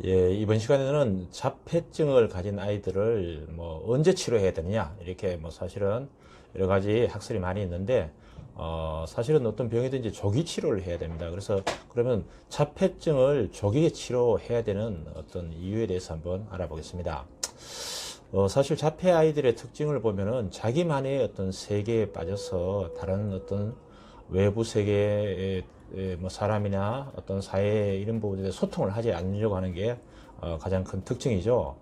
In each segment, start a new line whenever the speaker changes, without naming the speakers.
예, 이번 시간에는 자폐증을 가진 아이들을 뭐 언제 치료해야 되느냐 이렇게 뭐 사실은 여러 가지 학설이 많이 있는데 사실은 어떤 병이든지 조기 치료를 해야 됩니다. 그래서 그러면 자폐증을 조기에 치료해야 되는 어떤 이유에 대해서 한번 알아보겠습니다. 사실 자폐 아이들의 특징을 보면은 자기만의 어떤 세계에 빠져서 다른 어떤 외부 세계의 뭐 사람이나 어떤 사회 이런 부분에 소통을 하지 않으려고 하는 게 가장 큰 특징이죠.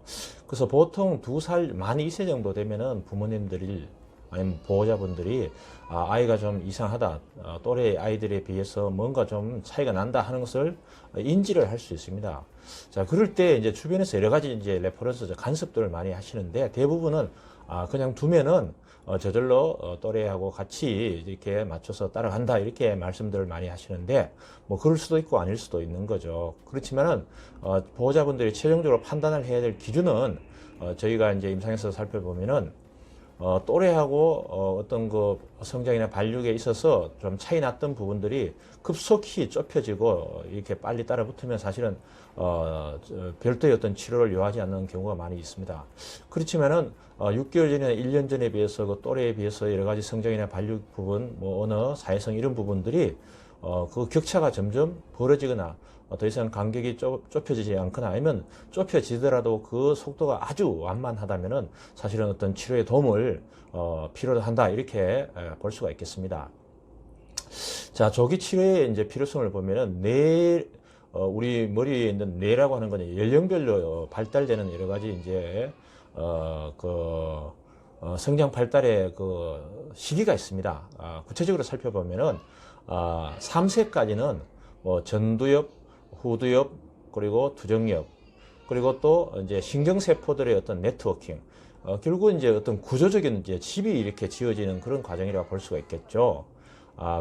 그래서 보통 2살 만 2세 정도 되면은 부모님들이 아니면 보호자분들이 아이가 좀 이상하다, 또래 아이들에 비해서 뭔가 좀 차이가 난다 하는 것을 인지를 할 수 있습니다. 자, 그럴 때 이제 주변에서 여러 가지 이제 레퍼런스 간섭들을 많이 하시는데 대부분은 그냥 두면은 저절로 또래하고 같이 이렇게 맞춰서 따라간다 이렇게 말씀들을 많이 하시는데 뭐 그럴 수도 있고 아닐 수도 있는 거죠. 그렇지만은 보호자분들이 최종적으로 판단을 해야 될 기준은 저희가 이제 임상에서 살펴보면은 또래하고 어떤 그 성장이나 발육에 있어서 좀 차이 났던 부분들이 급속히 좁혀지고 이렇게 빨리 따라 붙으면 사실은 별도의 어떤 치료를 요하지 않는 경우가 많이 있습니다. 그렇지만은 6개월 전이나 1년 전에 비해서 그 또래에 비해서 여러 가지 성장이나 발육 부분, 뭐 언어, 사회성 이런 부분들이 그 격차가 점점 벌어지거나 더 이상 간격이 좁혀지지 않거나 아니면 좁혀지더라도 그 속도가 아주 완만하다면은 사실은 어떤 치료의 도움을 필요로 한다 이렇게 볼 수가 있겠습니다. 자, 조기 치료의 이제 필요성을 보면은 우리 머리에 있는 뇌라고 하는 거는 연령별로 발달되는 여러 가지 이제 성장 발달의 그 시기가 있습니다. 구체적으로 살펴보면은 3세까지는 뭐 전두엽, 후두엽, 그리고 두정엽, 그리고 또 이제 신경세포들의 어떤 네트워킹, 결국 이제 어떤 구조적인 이제 집이 이렇게 지어지는 그런 과정이라고 볼 수가 있겠죠.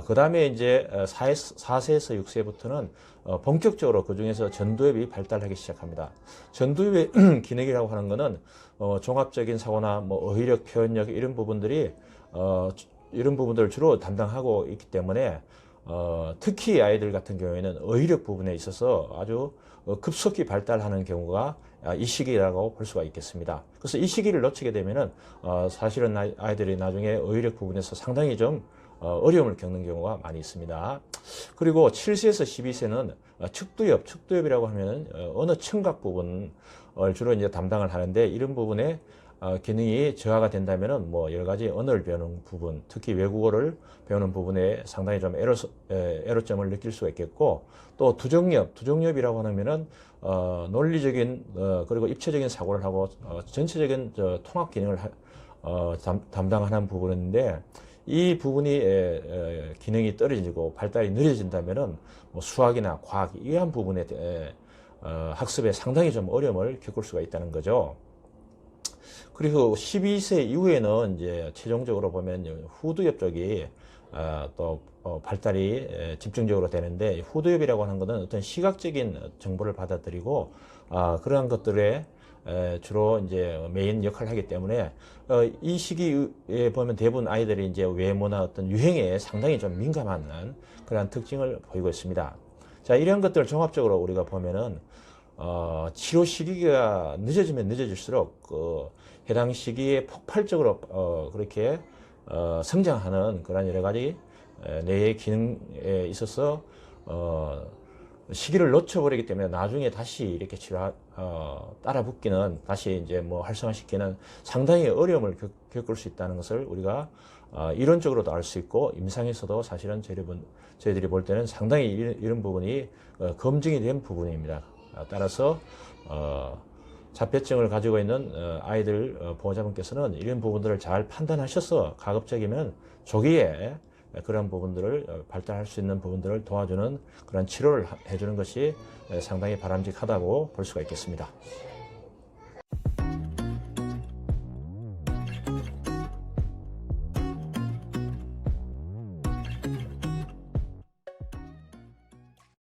그 다음에 이제 4세에서 6세부터는 본격적으로 그 중에서 전두엽이 발달하기 시작합니다. 전두엽의 기능이라고 하는 것은 종합적인 사고나 뭐 어휘력, 표현력 이런 부분들이 이런 부분들을 주로 담당하고 있기 때문에 특히 아이들 같은 경우에는 어휘력 부분에 있어서 아주 급속히 발달하는 경우가 이 시기라고 볼 수가 있겠습니다. 그래서 이 시기를 놓치게 되면은 사실은 아이들이 나중에 어휘력 부분에서 상당히 좀 어려움을 겪는 경우가 많이 있습니다. 그리고 7세에서 12세는 측두엽이라고 하면은 어느 청각 부분을 주로 이제 담당을 하는데 이런 부분에 기능이 저하가 된다면은 뭐 여러 가지 언어를 배우는 부분, 특히 외국어를 배우는 부분에 상당히 좀 애로점을 느낄 수가 있겠고, 또 두정엽이라고 하면은 논리적인 그리고 입체적인 사고를 하고 전체적인 통합 기능을 담당하는 부분인데 이 부분이 기능이 떨어지고 발달이 느려진다면은 뭐 수학이나 과학 이러한 부분에 학습에 상당히 좀 어려움을 겪을 수가 있다는 거죠. 그리고 12세 이후에는 이제 최종적으로 보면 후두엽 쪽이 또 발달이 집중적으로 되는데 후두엽이라고 하는 것은 어떤 시각적인 정보를 받아들이고 그러한 것들에 주로 이제 메인 역할을 하기 때문에 이 시기에 보면 대부분 아이들이 이제 외모나 어떤 유행에 상당히 좀 민감한 그런 특징을 보이고 있습니다. 자, 이런 것들을 종합적으로 우리가 보면은 치료 시기가 늦어지면 늦어질수록 해당 시기에 폭발적으로 그렇게 성장하는 그런 여러 가지 뇌의 기능에 있어서 시기를 놓쳐버리기 때문에 나중에 다시 이렇게 따라붙기는 다시 이제 뭐 활성화시키는 상당히 어려움을 겪을 수 있다는 것을 우리가 이론적으로도 알 수 있고 임상에서도 사실은 저희들이 볼 때는 상당히 이런 부분이 검증이 된 부분입니다. 따라서 자폐증을 가지고 있는 아이들 보호자분께서는 이런 부분들을 잘 판단하셔서 가급적이면 조기에 그런 부분들을 발달할 수 있는 부분들을 도와주는 그런 치료를 해주는 것이 상당히 바람직하다고 볼 수가 있겠습니다.